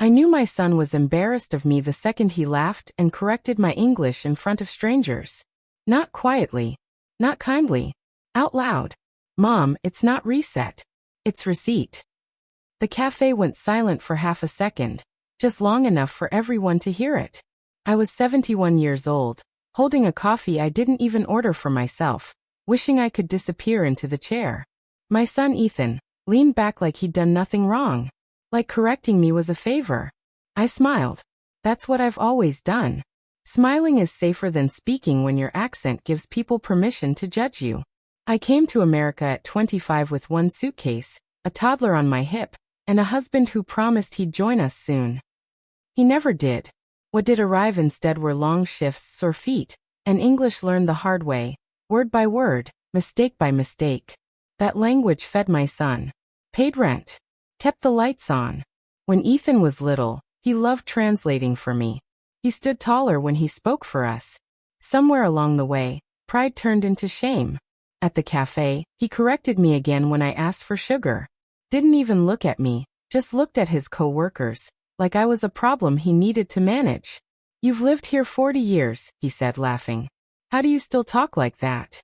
I knew my son was embarrassed of me the second he laughed and corrected my English in front of strangers. Not quietly. Not kindly. Out loud. Mom, it's not reset. It's receipt. The cafe went silent for half a second, just long enough for everyone to hear it. I was 71 years old, holding a coffee I didn't even order for myself, wishing I could disappear into the chair. My son Ethan leaned back like he'd done nothing wrong, like correcting me was a favor. I smiled. That's what I've always done. Smiling is safer than speaking when your accent gives people permission to judge you. I came to America at 25 with one suitcase, a toddler on my hip, and a husband who promised he'd join us soon. He never did. What did arrive instead were long shifts, sore feet, and English learned the hard way, word by word, mistake by mistake. That language fed my son, paid rent, kept the lights on. When Ethan was little, he loved translating for me. He stood taller when he spoke for us. Somewhere along the way, pride turned into shame. At the cafe, he corrected me again when I asked for sugar. Didn't even look at me, just looked at his co-workers, like I was a problem he needed to manage. You've lived here 40 years, he said, laughing. How do you still talk like that?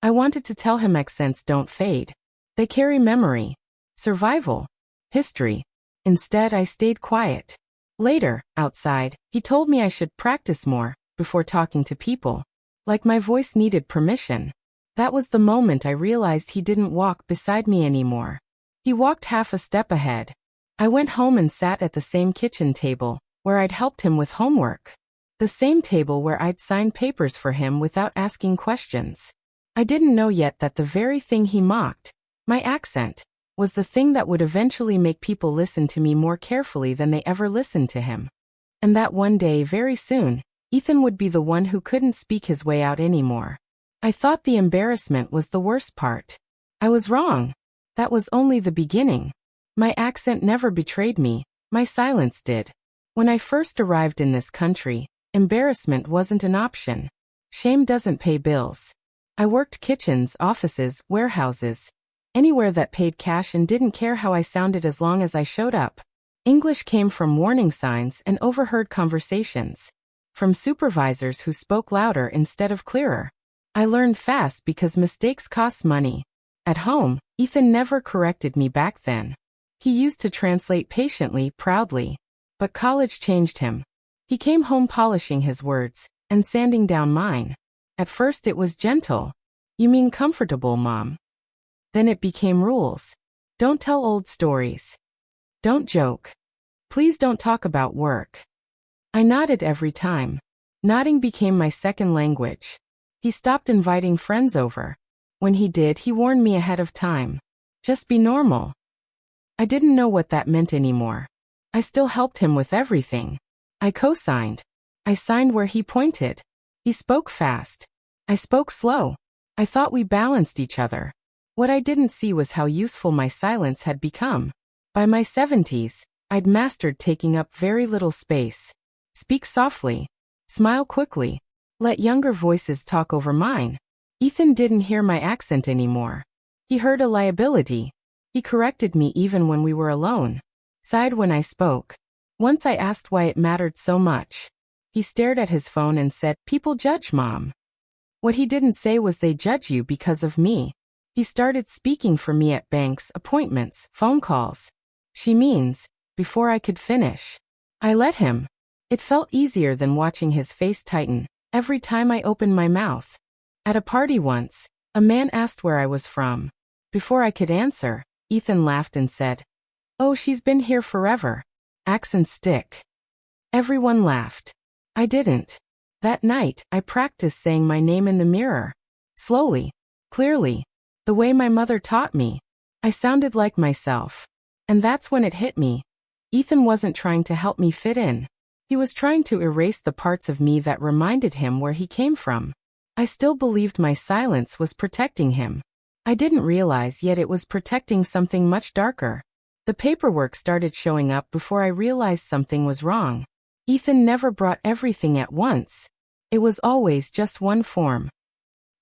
I wanted to tell him accents don't fade. They carry memory, survival, history. Instead, I stayed quiet. Later, outside, he told me I should practice more before talking to people. Like my voice needed permission. That was the moment I realized he didn't walk beside me anymore. He walked half a step ahead. I went home and sat at the same kitchen table, where I'd helped him with homework. The same table where I'd signed papers for him without asking questions. I didn't know yet that the very thing he mocked, my accent, was the thing that would eventually make people listen to me more carefully than they ever listened to him. And that one day, very soon, Ethan would be the one who couldn't speak his way out anymore. I thought the embarrassment was the worst part. I was wrong. That was only the beginning. My accent never betrayed me, my silence did. When I first arrived in this country, embarrassment wasn't an option. Shame doesn't pay bills. I worked kitchens, offices, warehouses, anywhere that paid cash and didn't care how I sounded as long as I showed up. English came from warning signs and overheard conversations. From supervisors who spoke louder instead of clearer. I learned fast because mistakes cost money. At home, Ethan never corrected me back then. He used to translate patiently, proudly. But college changed him. He came home polishing his words and sanding down mine. At first it was gentle. You mean comfortable, Mom? Then it became rules. Don't tell old stories. Don't joke. Please don't talk about work. I nodded every time. Nodding became my second language. He stopped inviting friends over. When he did, he warned me ahead of time. Just be normal. I didn't know what that meant anymore. I still helped him with everything. I co-signed. I signed where he pointed. He spoke fast. I spoke slow. I thought we balanced each other. What I didn't see was how useful my silence had become. By my 70s, I'd mastered taking up very little space. Speak softly. Smile quickly. Let younger voices talk over mine. Ethan didn't hear my accent anymore. He heard a liability. He corrected me even when we were alone. Sighed when I spoke. Once I asked why it mattered so much. He stared at his phone and said, "People judge, Mom." What he didn't say was they judge you because of me. He started speaking for me at banks, appointments, phone calls. She means, before I could finish. I let him. It felt easier than watching his face tighten every time I opened my mouth. At a party once, a man asked where I was from. Before I could answer, Ethan laughed and said, "Oh, she's been here forever. Accents stick." Everyone laughed. I didn't. That night, I practiced saying my name in the mirror. Slowly, clearly, the way my mother taught me. I sounded like myself. And that's when it hit me. Ethan wasn't trying to help me fit in. He was trying to erase the parts of me that reminded him where he came from. I still believed my silence was protecting him. I didn't realize yet it was protecting something much darker. The paperwork started showing up before I realized something was wrong. Ethan never brought everything at once. It was always just one form.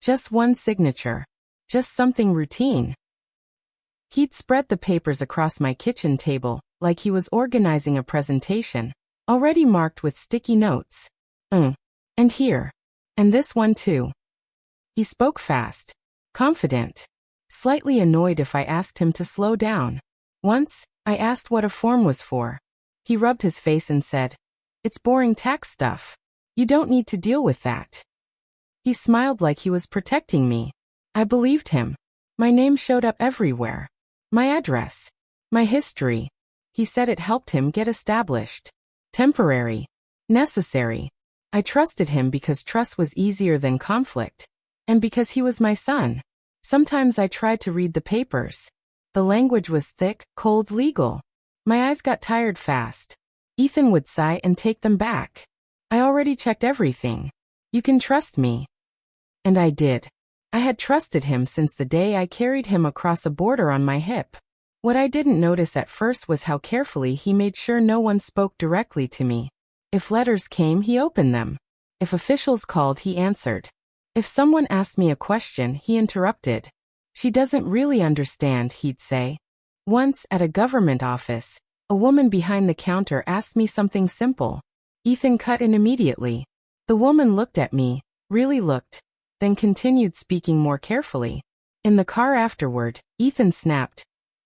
Just one signature. Just something routine. He'd spread the papers across my kitchen table, like he was organizing a presentation, already marked with sticky notes. And here. And this one too. He spoke fast, confident, slightly annoyed if I asked him to slow down. Once, I asked what a form was for. He rubbed his face and said, "It's boring tax stuff. You don't need to deal with that." He smiled like he was protecting me. I believed him. My name showed up everywhere. My address. My history. He said it helped him get established. Temporary. Necessary. I trusted him because trust was easier than conflict. And because he was my son. Sometimes I tried to read the papers. The language was thick, cold, legal. My eyes got tired fast. Ethan would sigh and take them back. "I already checked everything. You can trust me." And I did. I had trusted him since the day I carried him across a border on my hip. What I didn't notice at first was how carefully he made sure no one spoke directly to me. If letters came, he opened them. If officials called, he answered. If someone asked me a question, he interrupted. "She doesn't really understand," he'd say. Once, at a government office, a woman behind the counter asked me something simple. Ethan cut in immediately. The woman looked at me, really looked, then continued speaking more carefully. In the car afterward, Ethan snapped,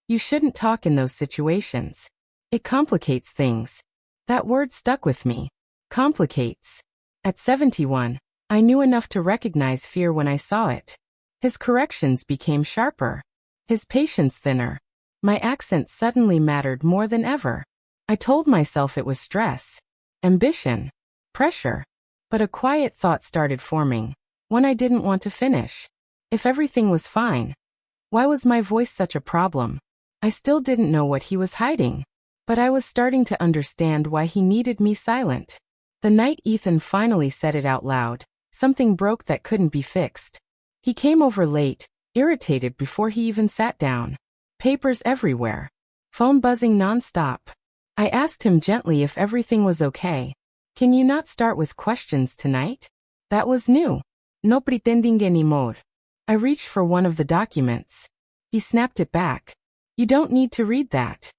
"You shouldn't talk in those situations. It complicates things." That word stuck with me. Complicates. At 71, I knew enough to recognize fear when I saw it. His corrections became sharper. His patience thinner. My accent suddenly mattered more than ever. I told myself it was stress, ambition, pressure. But a quiet thought started forming, one I didn't want to finish. If everything was fine, why was my voice such a problem? I still didn't know what he was hiding. But I was starting to understand why he needed me silent. The night Ethan finally said it out loud, something broke that couldn't be fixed. He came over late, irritated before he even sat down. Papers everywhere. Phone buzzing non-stop. I asked him gently if everything was okay. "Can you not start with questions tonight?" That was new. No pretending anymore. I reached for one of the documents. He snapped it back. "You don't need to read that."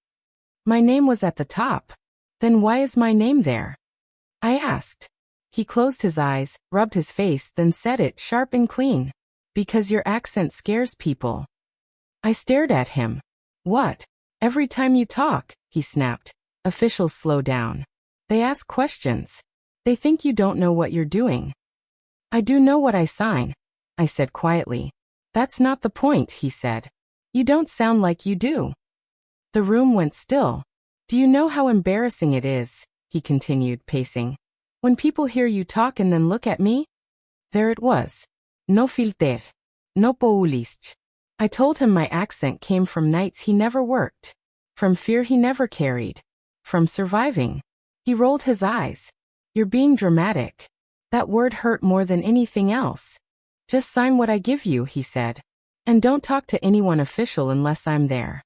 My name was at the top. Then why is my name there? I asked. He closed his eyes, rubbed his face, then said it sharp and clean. "Because your accent scares people." I stared at him. "What? Every time you talk," he snapped. "Officials slow down. They ask questions. They think you don't know what you're doing." "I do know what I sign," I said quietly. "That's not the point," he said. "You don't sound like you do." The room went still. "Do you know how embarrassing it is?" he continued, pacing. "When people hear you talk and then look at me?" There it was. No filter. No poulist. I told him my accent came from nights he never worked. From fear he never carried. From surviving. He rolled his eyes. "You're being dramatic." That word hurt more than anything else. "Just sign what I give you," he said. "And don't talk to anyone official unless I'm there."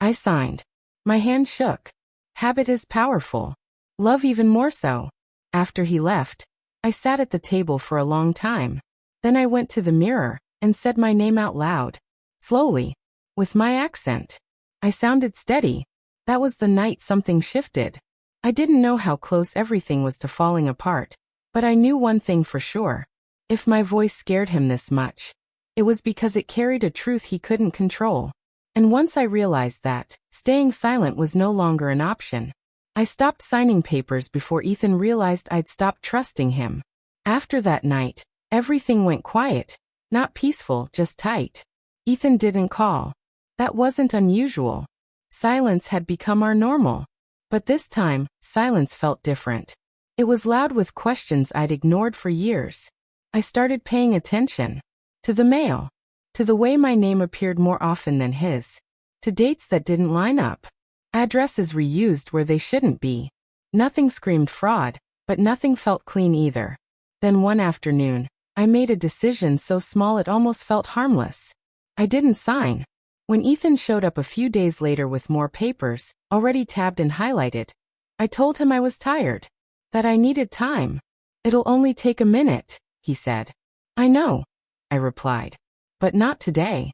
I signed. My hand shook. Habit is powerful. Love even more so. After he left, I sat at the table for a long time. Then I went to the mirror and said my name out loud. Slowly. With my accent. I sounded steady. That was the night something shifted. I didn't know how close everything was to falling apart. But I knew one thing for sure. If my voice scared him this much, it was because it carried a truth he couldn't control. And once I realized that, staying silent was no longer an option. I stopped signing papers before Ethan realized I'd stopped trusting him. After that night, everything went quiet. Not peaceful, just tight. Ethan didn't call. That wasn't unusual. Silence had become our normal. But this time, silence felt different. It was loud with questions I'd ignored for years. I started paying attention. To the mail. To the way my name appeared more often than his. To dates that didn't line up. Addresses reused where they shouldn't be. Nothing screamed fraud, but nothing felt clean either. Then one afternoon, I made a decision so small it almost felt harmless. I didn't sign. When Ethan showed up a few days later with more papers, already tabbed and highlighted, I told him I was tired. That I needed time. "It'll only take a minute," he said. "I know," I replied. "But not today."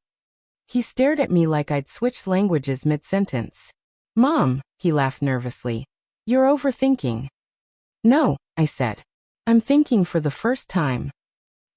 He stared at me like I'd switched languages mid-sentence. Mom, he laughed nervously. You're overthinking. No, I said. I'm thinking for the first time.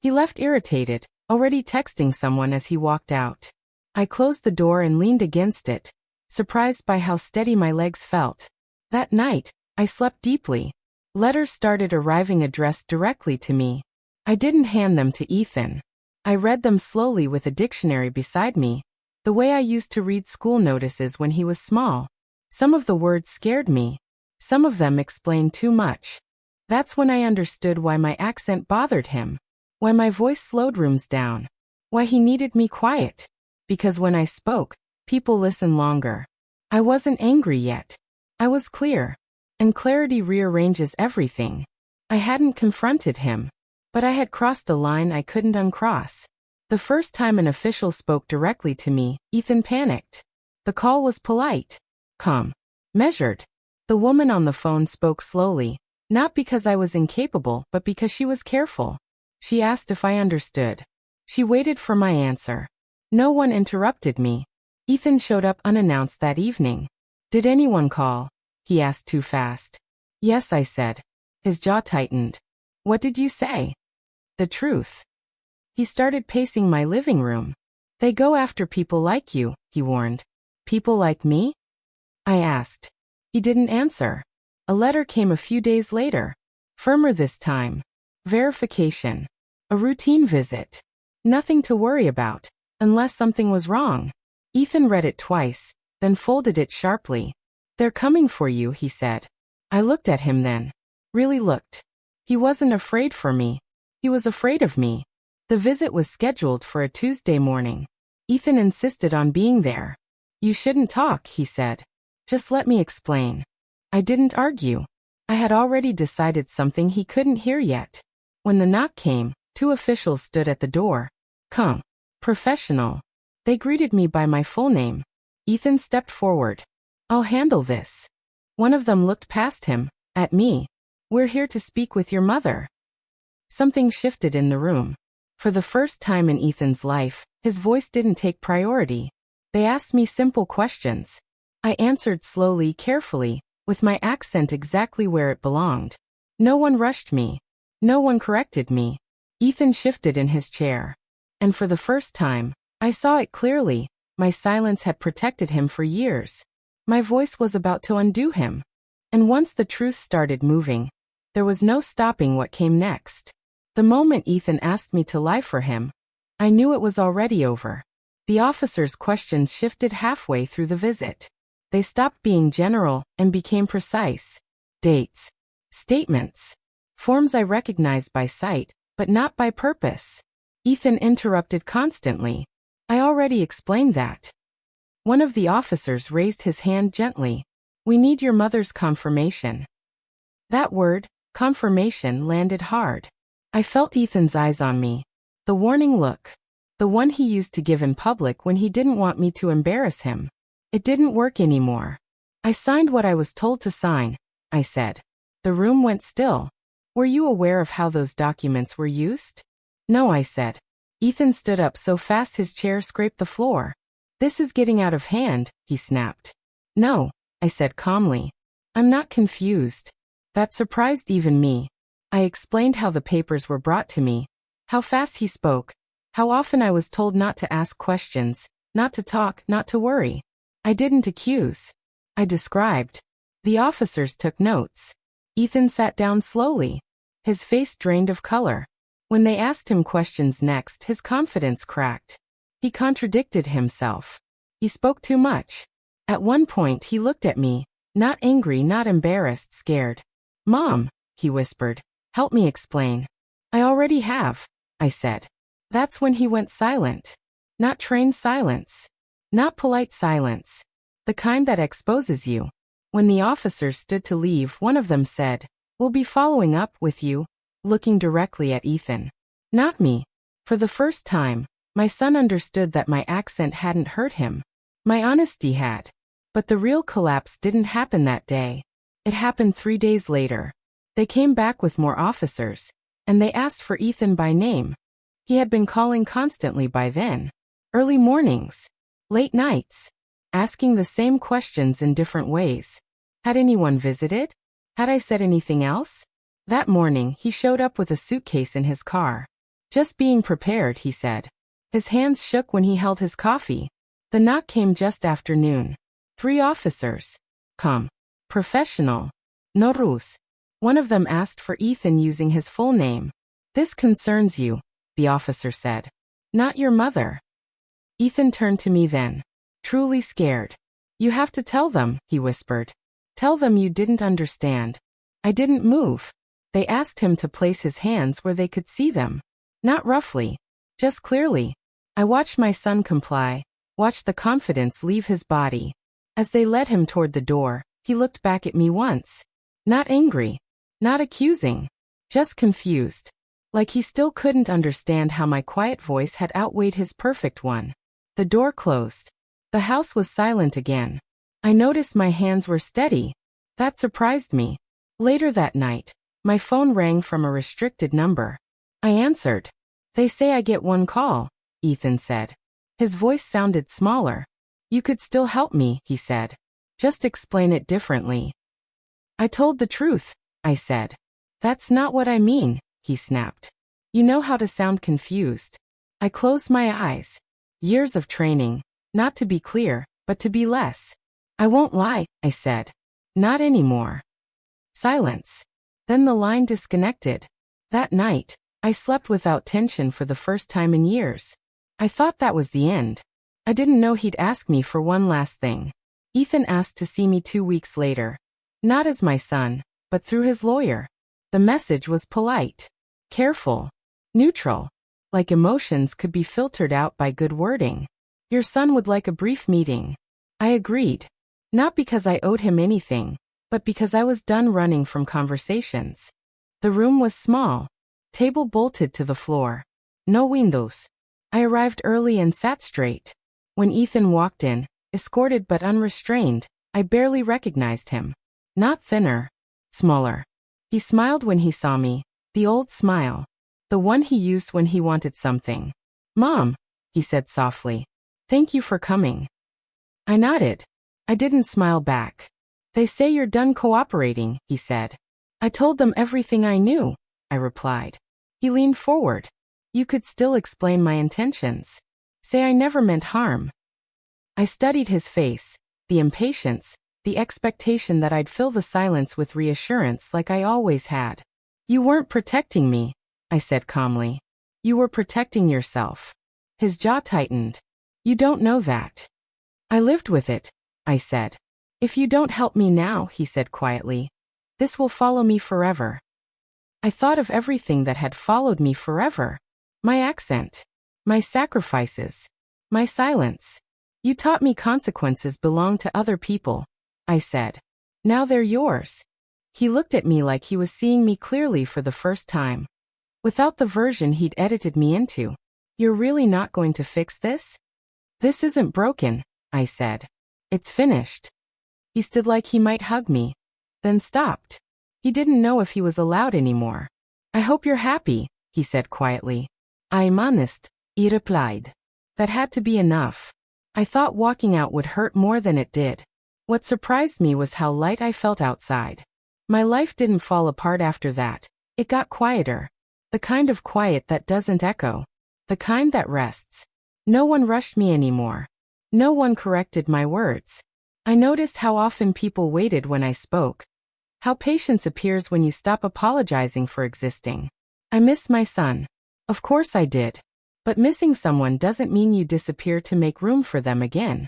He left irritated, already texting someone as he walked out. I closed the door and leaned against it, surprised by how steady my legs felt. That night, I slept deeply. Letters started arriving addressed directly to me. I didn't hand them to Ethan. I read them slowly with a dictionary beside me, the way I used to read school notices when he was small. Some of the words scared me. Some of them explained too much. That's when I understood why my accent bothered him, why my voice slowed rooms down, why he needed me quiet. Because when I spoke, people listened longer. I wasn't angry yet. I was clear. And clarity rearranges everything. I hadn't confronted him, but I had crossed a line I couldn't uncross. The first time an official spoke directly to me, Ethan panicked. The call was polite, calm, measured. The woman on the phone spoke slowly, not because I was incapable, but because she was careful. She asked if I understood. She waited for my answer. No one interrupted me. Ethan showed up unannounced that evening. Did anyone call? He asked too fast. Yes, I said. His jaw tightened. What did you say? The truth. He started pacing my living room. They go after people like you, he warned. People like me? I asked. He didn't answer. A letter came a few days later. Firmer this time. Verification. A routine visit. Nothing to worry about, unless something was wrong. Ethan read it twice, then folded it sharply. They're coming for you, he said. I looked at him then. Really looked. He wasn't afraid for me. He was afraid of me. The visit was scheduled for a Tuesday morning. Ethan insisted on being there. You shouldn't talk, he said. Just let me explain. I didn't argue. I had already decided something he couldn't hear yet. When the knock came, 2 officials stood at the door. Come. Professional. They greeted me by my full name. Ethan stepped forward. I'll handle this. One of them looked past him, at me. We're here to speak with your mother. Something shifted in the room. For the first time in Ethan's life, his voice didn't take priority. They asked me simple questions. I answered slowly, carefully, with my accent exactly where it belonged. No one rushed me. No one corrected me. Ethan shifted in his chair. And for the first time, I saw it clearly. My silence had protected him for years. My voice was about to undo him. And once the truth started moving, there was no stopping what came next. The moment Ethan asked me to lie for him, I knew it was already over. The officer's questions shifted halfway through the visit. They stopped being general and became precise. Dates. Statements. Forms I recognized by sight, but not by purpose. Ethan interrupted constantly. I already explained that. One of the officers raised his hand gently. We need your mother's confirmation. That word, confirmation, landed hard. I felt Ethan's eyes on me. The warning look. The one he used to give in public when he didn't want me to embarrass him. It didn't work anymore. I signed what I was told to sign, I said. The room went still. Were you aware of how those documents were used? No, I said. Ethan stood up so fast his chair scraped the floor. This is getting out of hand, he snapped. No, I said calmly. I'm not confused. That surprised even me. I explained how the papers were brought to me, how fast he spoke, how often I was told not to ask questions, not to talk, not to worry. I didn't accuse. I described. The officers took notes. Ethan sat down slowly. His face drained of color. When they asked him questions next, his confidence cracked. He contradicted himself. He spoke too much. At one point he looked at me, not angry, not embarrassed, scared. Mom, he whispered. Help me explain. I already have, I said. That's when he went silent. Not trained silence. Not polite silence. The kind that exposes you. When the officers stood to leave, one of them said, We'll be following up with you, looking directly at Ethan. Not me. For the first time, my son understood that my accent hadn't hurt him. My honesty had. But the real collapse didn't happen that day. It happened 3 days later. They came back with more officers, and they asked for Ethan by name. He had been calling constantly by then. Early mornings. Late nights. asking the same questions in different ways. Had anyone visited? Had I said anything else? That morning, he showed up with a suitcase in his car. Just being prepared, he said. His hands shook when he held his coffee. The knock came just after noon. 3 officers. Come. Professional. No Rus. One of them asked for Ethan using his full name. This concerns you, the officer said. Not your mother. Ethan turned to me then. Truly scared. You have to tell them, he whispered. Tell them you didn't understand. I didn't move. They asked him to place his hands where they could see them. Not roughly. Just clearly. I watched my son comply, watched the confidence leave his body. As they led him toward the door, he looked back at me once. Not angry. Not accusing. Just confused. Like he still couldn't understand how my quiet voice had outweighed his perfect one. The door closed. The house was silent again. I noticed my hands were steady. That surprised me. Later that night, my phone rang from a restricted number. I answered. They say I get 1 call, Ethan said. His voice sounded smaller. You could still help me, he said. Just explain it differently. I told the truth, I said. That's not what I mean, he snapped. You know how to sound confused. I closed my eyes. Years of training, not to be clear, but to be less. I won't lie, I said. Not anymore. Silence. Then the line disconnected. That night, I slept without tension for the first time in years. I thought that was the end. I didn't know he'd ask me for one last thing. Ethan asked to see me 2 weeks later. Not as my son, but through his lawyer. The message was polite, careful, neutral. Like emotions could be filtered out by good wording. Your son would like a brief meeting. I agreed. Not because I owed him anything, but because I was done running from conversations. The room was small. Table bolted to the floor. No windows. I arrived early and sat straight. When Ethan walked in, escorted but unrestrained, I barely recognized him. Not thinner. Smaller. He smiled when he saw me. The old smile. The one he used when he wanted something. Mom, he said softly. Thank you for coming. I nodded. I didn't smile back. They say you're done cooperating, he said. I told them everything I knew, I replied. He leaned forward. You could still explain my intentions. Say I never meant harm. I studied his face, the impatience, the expectation that I'd fill the silence with reassurance like I always had. You weren't protecting me, I said calmly. You were protecting yourself. His jaw tightened. You don't know that. I lived with it, I said. If you don't help me now, he said quietly, this will follow me forever. I thought of everything that had followed me forever. My accent. My sacrifices. My silence. You taught me consequences belong to other people, I said. Now they're yours. He looked at me like he was seeing me clearly for the first time. Without the version he'd edited me into. You're really not going to fix this? This isn't broken, I said. It's finished. He stood like he might hug me, then stopped. He didn't know if he was allowed anymore. I hope you're happy, he said quietly. I'm honest, he replied. That had to be enough. I thought walking out would hurt more than it did. What surprised me was how light I felt outside. My life didn't fall apart after that. It got quieter. The kind of quiet that doesn't echo. The kind that rests. No one rushed me anymore. No one corrected my words. I noticed how often people waited when I spoke. How patience appears when you stop apologizing for existing. I missed my son. Of course I did. But missing someone doesn't mean you disappear to make room for them again.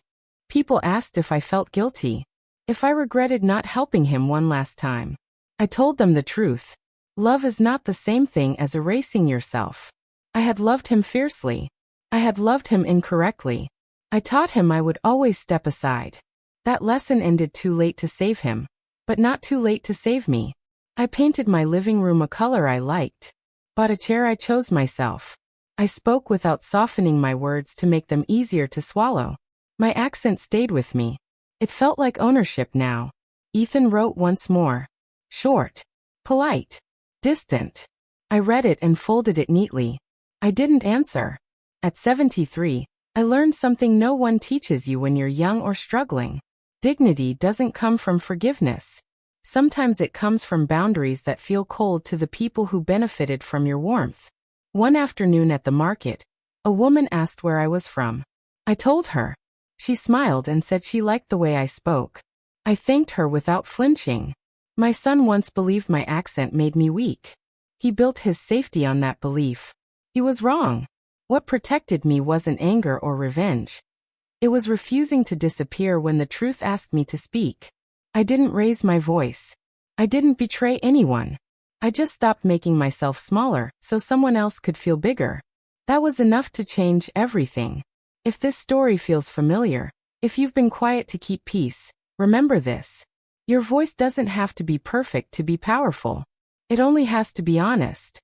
People asked if I felt guilty. If I regretted not helping him one last time. I told them the truth. Love is not the same thing as erasing yourself. I had loved him fiercely. I had loved him incorrectly. I taught him I would always step aside. That lesson ended too late to save him. But not too late to save me. I painted my living room a color I liked. Bought a chair I chose myself. I spoke without softening my words to make them easier to swallow. My accent stayed with me. It felt like ownership now. Ethan wrote once more. Short. Polite. Distant. I read it and folded it neatly. I didn't answer. At 73, I learned something no one teaches you when you're young or struggling. Dignity doesn't come from forgiveness. Sometimes it comes from boundaries that feel cold to the people who benefited from your warmth. One afternoon at the market, a woman asked where I was from. I told her. She smiled and said she liked the way I spoke. I thanked her without flinching. My son once believed my accent made me weak. He built his safety on that belief. He was wrong. What protected me wasn't anger or revenge. It was refusing to disappear when the truth asked me to speak. I didn't raise my voice. I didn't betray anyone. I just stopped making myself smaller so someone else could feel bigger. That was enough to change everything. If this story feels familiar, if you've been quiet to keep peace, remember this. Your voice doesn't have to be perfect to be powerful. It only has to be honest.